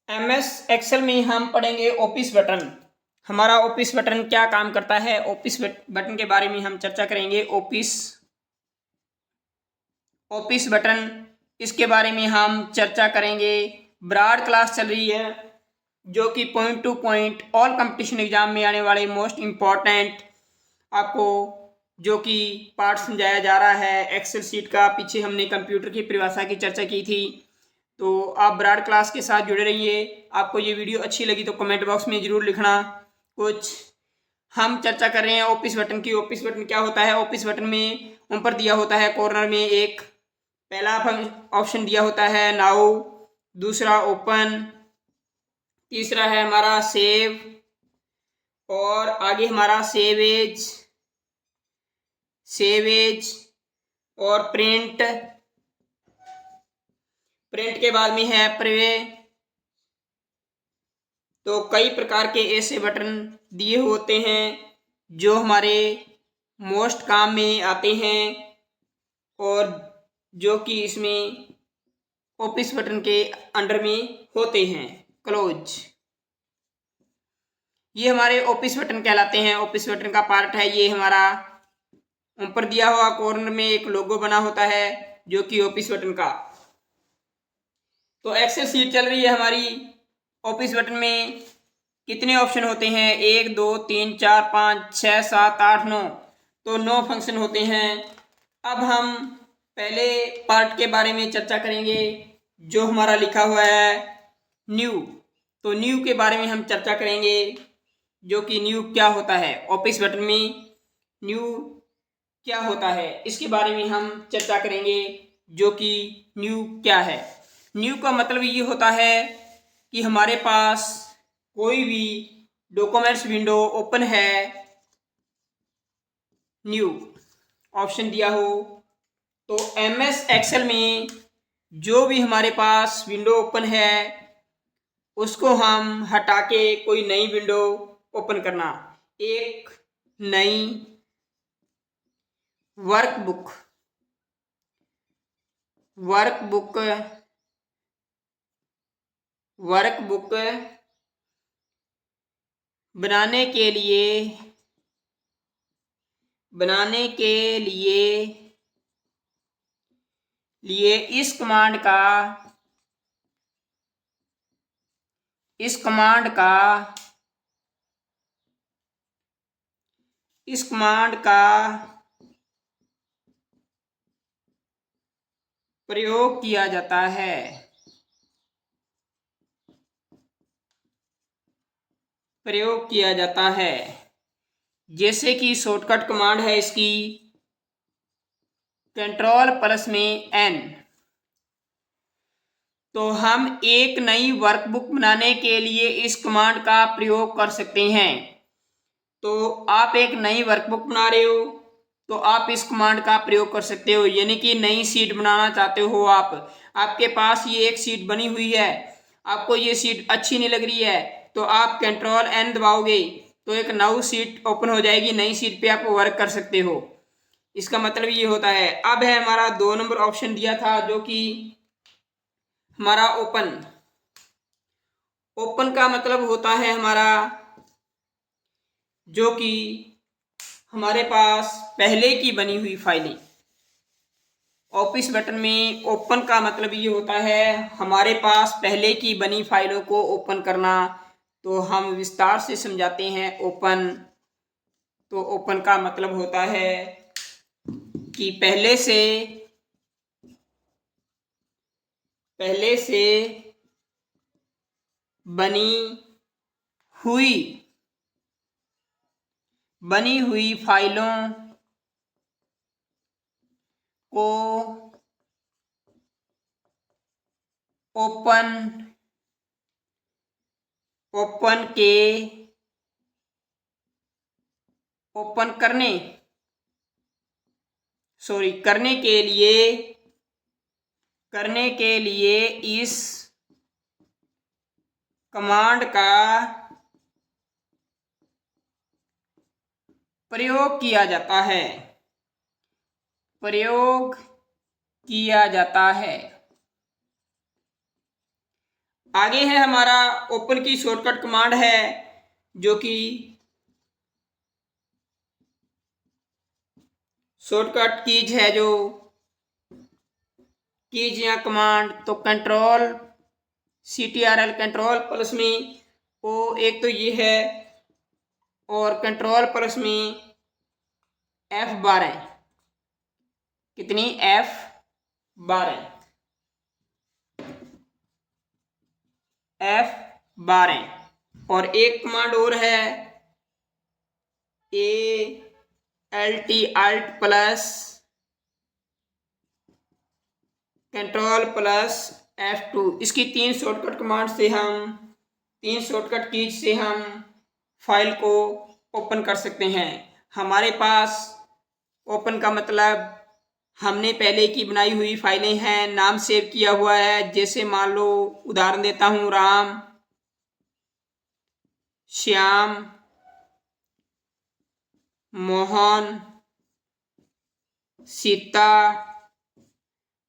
MS Excel में हम पढ़ेंगे ऑफिस बटन। हमारा ऑफिस बटन क्या काम करता है, ऑफिस बटन के बारे में हम चर्चा करेंगे। ऑफिस बटन, इसके बारे में हम चर्चा करेंगे। ब्रॉड क्लास चल रही है जो कि point two point all competition exam में आने वाले मोस्ट इम्पॉर्टेंट आपको जो कि पार्ट समझाया जा रहा है एक्सेल सीट का। पीछे हमने कंप्यूटर की परिभाषा की चर्चा की थी, तो आप ब्रॉड क्लास के साथ जुड़े रहिए। आपको ये वीडियो अच्छी लगी तो कमेंट बॉक्स में ज़रूर लिखना। कुछ हम चर्चा कर रहे हैं ऑफिस बटन की। ऑफिस बटन क्या होता है? ऑफिस बटन में ऊपर दिया होता है कॉर्नर में एक पहला ऑप्शन दिया होता है नाउ, दूसरा ओपन, तीसरा है हमारा सेव, और आगे हमारा सेव एज और प्रिंट के बाद में है प्रिव्यू। तो कई प्रकार के ऐसे बटन दिए होते हैं जो हमारे मोस्ट काम में आते हैं और जो कि इसमें ऑफिस बटन के अंडर में होते हैं। क्लोज, ये हमारे ऑफिस बटन कहलाते हैं। ऑफिस बटन का पार्ट है ये हमारा। ऊपर दिया हुआ कॉर्नर में एक लोगो बना होता है जो कि ऑफिस बटन का। तो एक्सेल सीट चल रही है हमारी। ऑफिस बटन में कितने ऑप्शन होते हैं? 1 2 3 4 5 6 7 8 9। तो 9 फंक्शन होते हैं। अब हम पहले पार्ट के बारे में चर्चा करेंगे जो हमारा लिखा हुआ है न्यू। तो न्यू के बारे में हम चर्चा करेंगे जो कि न्यू क्या होता है। ऑफिस बटन में न्यू क्या होता है इसके बारे में हम चर्चा करेंगे जो कि न्यू क्या है। न्यू का मतलब ये होता है कि हमारे पास कोई भी डॉक्यूमेंट्स विंडो ओपन है, न्यू ऑप्शन दिया हो, तो एमएस एक्सेल में जो भी हमारे पास विंडो ओपन है उसको हम हटा के कोई नई विंडो ओपन करना। एक नई वर्कबुक बनाने के लिए इस कमांड का प्रयोग किया जाता है। जैसे कि शॉर्टकट कमांड है इसकी Ctrl+N। तो हम एक नई वर्कबुक बनाने के लिए इस कमांड का प्रयोग कर सकते हैं। तो आप एक नई वर्कबुक बना रहे हो तो आप इस कमांड का प्रयोग कर सकते हो। यानी कि नई शीट बनाना चाहते हो आप, आपके पास ये एक शीट बनी हुई है, आपको ये शीट अच्छी नहीं लग रही है तो आप Ctrl+N दबाओगे तो एक नई शीट ओपन हो जाएगी। नई शीट पे आप वर्क कर सकते हो। इसका मतलब ये होता है। अब है हमारा 2 नंबर ऑप्शन दिया था जो कि हमारा ओपन का मतलब होता है हमारा जो कि हमारे पास पहले की बनी हुई फाइलें। ऑफिस बटन में ओपन का मतलब ये होता है हमारे पास पहले की बनी फाइलों को ओपन करना। तो हम विस्तार से समझाते हैं ओपन। तो ओपन का मतलब होता है कि पहले से बनी हुई फाइलों को करने के लिए इस कमांड का प्रयोग किया जाता है। आगे है हमारा ओपन की शॉर्टकट कमांड है, जो कि शॉर्टकट कीज है, जो कीज या कमांड। तो कंट्रोल CTRL कंट्रोल प्लस में ओ एक तो ये है, और कंट्रोल प्लस में F12। कितनी? F12। F12। और एक कमांड और है, ALT plus control plus F2। इसकी तीन शॉर्टकट कमांड से हम, तीन शॉर्टकट कीज से हम फाइल को ओपन कर सकते हैं। हमारे पास ओपन का मतलब हमने पहले की बनाई हुई फाइलें हैं, नाम सेव किया हुआ है। जैसे मान लो, उदाहरण देता हूँ, राम, श्याम, मोहन, सीता।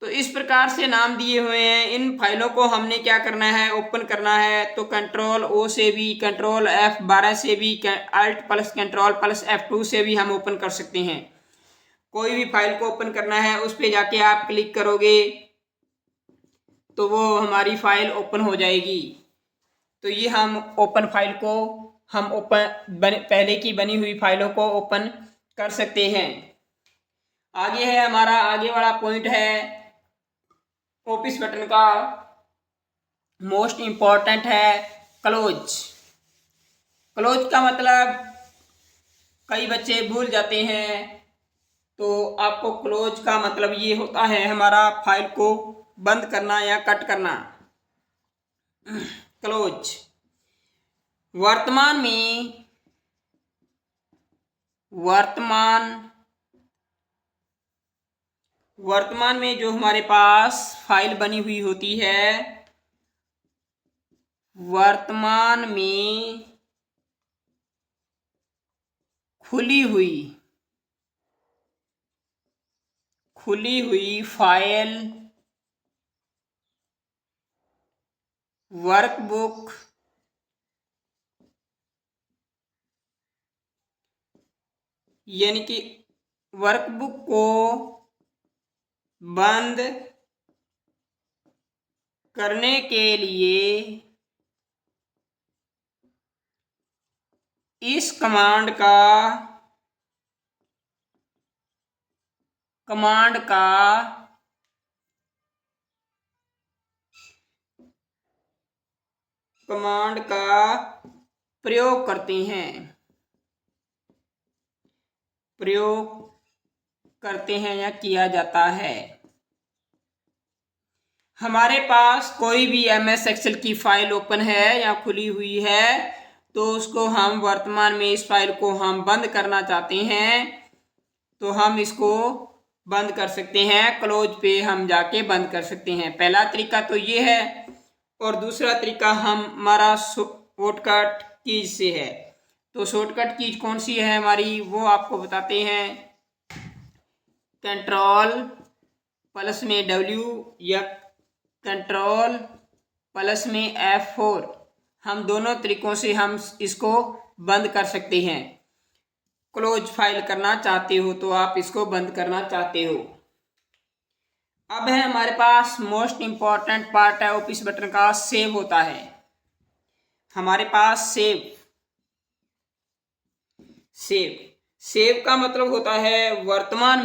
तो इस प्रकार से नाम दिए हुए हैं। इन फाइलों को हमने क्या करना है? ओपन करना है। तो कंट्रोल O से भी, कंट्रोल F12 से भी, alt plus control plus F2 से भी हम ओपन कर सकते हैं। कोई भी फाइल को ओपन करना है, उस पर जाके आप क्लिक करोगे तो वो हमारी फाइल ओपन हो जाएगी। तो ये हम ओपन फाइल को, हम पहले की बनी हुई फाइलों को ओपन कर सकते हैं। आगे है हमारा, आगे वाला पॉइंट है ऑफिस बटन का मोस्ट इंपॉर्टेंट है क्लोज। क्लोज का मतलब कई बच्चे भूल जाते हैं। तो आपको क्लोज का मतलब ये होता है हमारा फाइल को बंद करना या कट करना। क्लोज। वर्तमान में जो हमारे पास फाइल बनी हुई होती है, वर्तमान में खुली हुई फाइल वर्कबुक यानी कि वर्कबुक को बंद करने के लिए इस कमांड का प्रयोग करते हैं या किया जाता है। हमारे पास कोई भी MS एक्सेल की फाइल ओपन है या खुली हुई है, तो उसको हम वर्तमान में इस फाइल को हम बंद करना चाहते हैं, तो हम इसको बंद कर सकते हैं। क्लोज पे हम जाके बंद कर सकते हैं। पहला तरीका तो ये है, और दूसरा तरीका हमारा शॉर्टकट कीज से है। तो शॉर्टकट कीज कौन सी है हमारी, वो आपको बताते हैं। कंट्रोल प्लस में W या कंट्रोल प्लस में F4, हम दोनों तरीकों से हम इसको बंद कर सकते हैं। क्लोज फाइल करना चाहते हो तो आप इसको बंद करना चाहते हो। अब है हमारे पास मोस्ट इंपॉर्टेंट पार्ट है ऑफिस बटन का, सेव होता है हमारे पास। सेव का मतलब होता है वर्तमान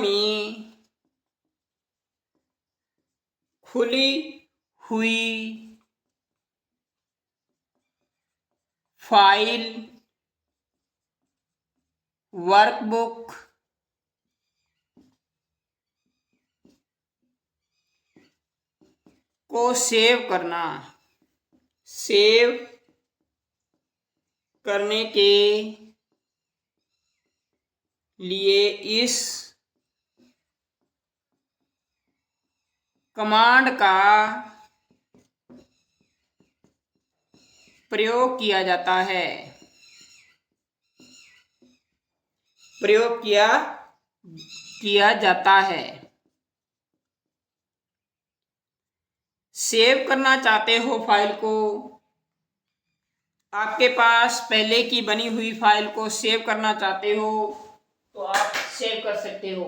में खुली हुई फाइल वर्कबुक को सेव करने के लिए इस कमांड का प्रयोग किया जाता है। सेव करना चाहते हो फाइल को, आपके पास पहले की बनी हुई फाइल को सेव करना चाहते हो तो आप सेव कर सकते हो।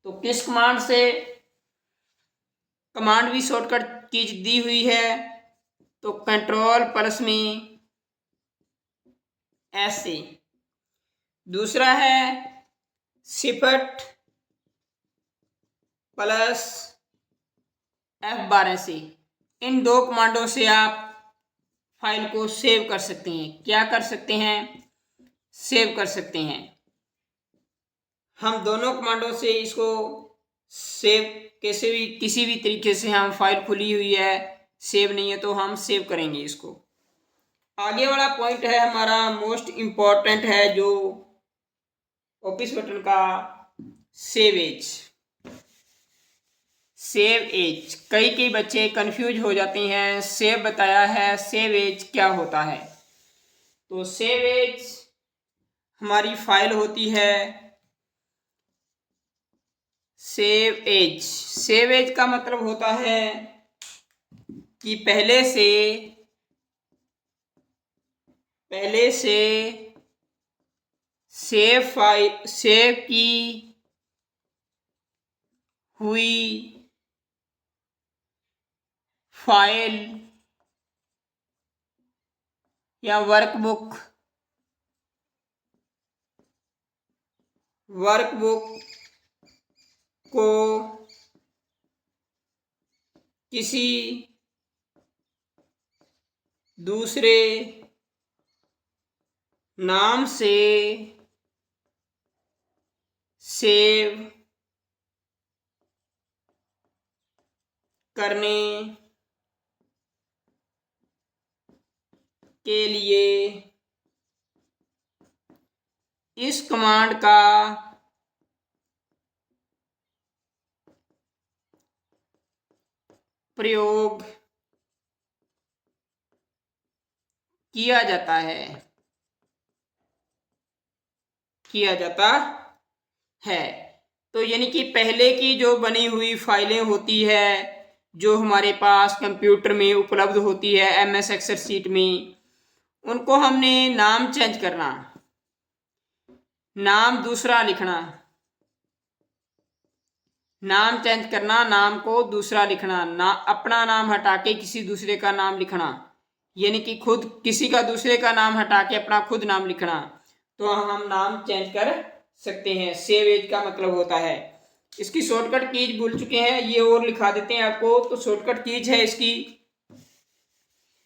तो किस कमांड से? कमांड भी शॉर्टकट कीज दी हुई है, तो कंट्रोल प्लस में एस से। दूसरा है शिफ्ट प्लस F12 से। इन दो कमांडों से आप फाइल को सेव कर सकते हैं। क्या कर सकते हैं? सेव कर सकते हैं। हम दोनों कमांडों से इसको सेव कैसे भी किसी भी तरीके से, हम फाइल खुली हुई है, सेव नहीं है तो हम सेव करेंगे इसको। आगे वाला पॉइंट है हमारा मोस्ट इम्पॉर्टेंट है, जो ऑफिस बटन का सेव एज। सेव एज, कई बच्चे कंफ्यूज हो जाते हैं। सेव बताया है, सेव एज क्या होता है? तो सेव एज हमारी फाइल होती है सेव एज। सेव एज का मतलब होता है कि पहले से सेव की हुई फाइल या वर्कबुक को किसी दूसरे नाम से सेव करने के लिए इस कमांड का प्रयोग किया जाता है। तो यानी कि पहले की जो बनी हुई फाइलें होती है, जो हमारे पास कंप्यूटर में उपलब्ध होती है MS एक्सेल शीट में, उनको हमने नाम चेंज करना, नाम दूसरा लिखना, नाम चेंज करना, नाम को दूसरा लिखना, अपना नाम हटा के किसी दूसरे का नाम लिखना, यानी कि खुद किसी का दूसरे का नाम हटा के अपना खुद नाम लिखना, तो हम नाम चेंज कर सकते हैं। सेव एज का मतलब होता है। इसकी शॉर्टकट कीज भूल चुके हैं, ये और लिखा देते हैं आपको। तो शॉर्टकट कीज है इसकी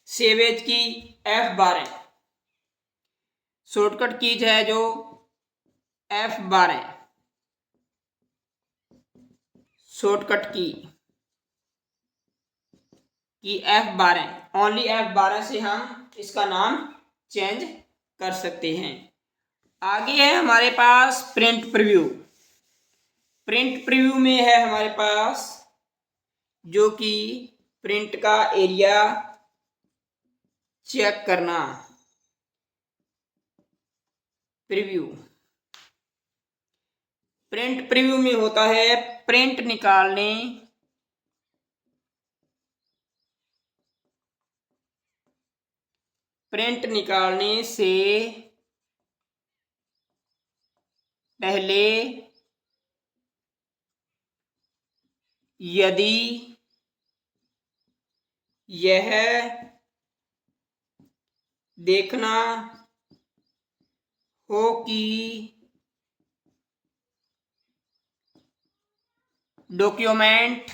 सेव एज की F12। शॉर्टकट कीज है जो F12, शॉर्टकट की F12, ओनली F12 से हम इसका नाम चेंज कर सकते हैं। आगे है हमारे पास प्रिंट प्रीव्यू। प्रिंट प्रीव्यू में है हमारे पास जो कि प्रिंट का एरिया चेक करना। प्रीव्यू, प्रिंट प्रीव्यू में होता है प्रिंट निकालने से पहले यदि यह देखना हो कि डॉक्यूमेंट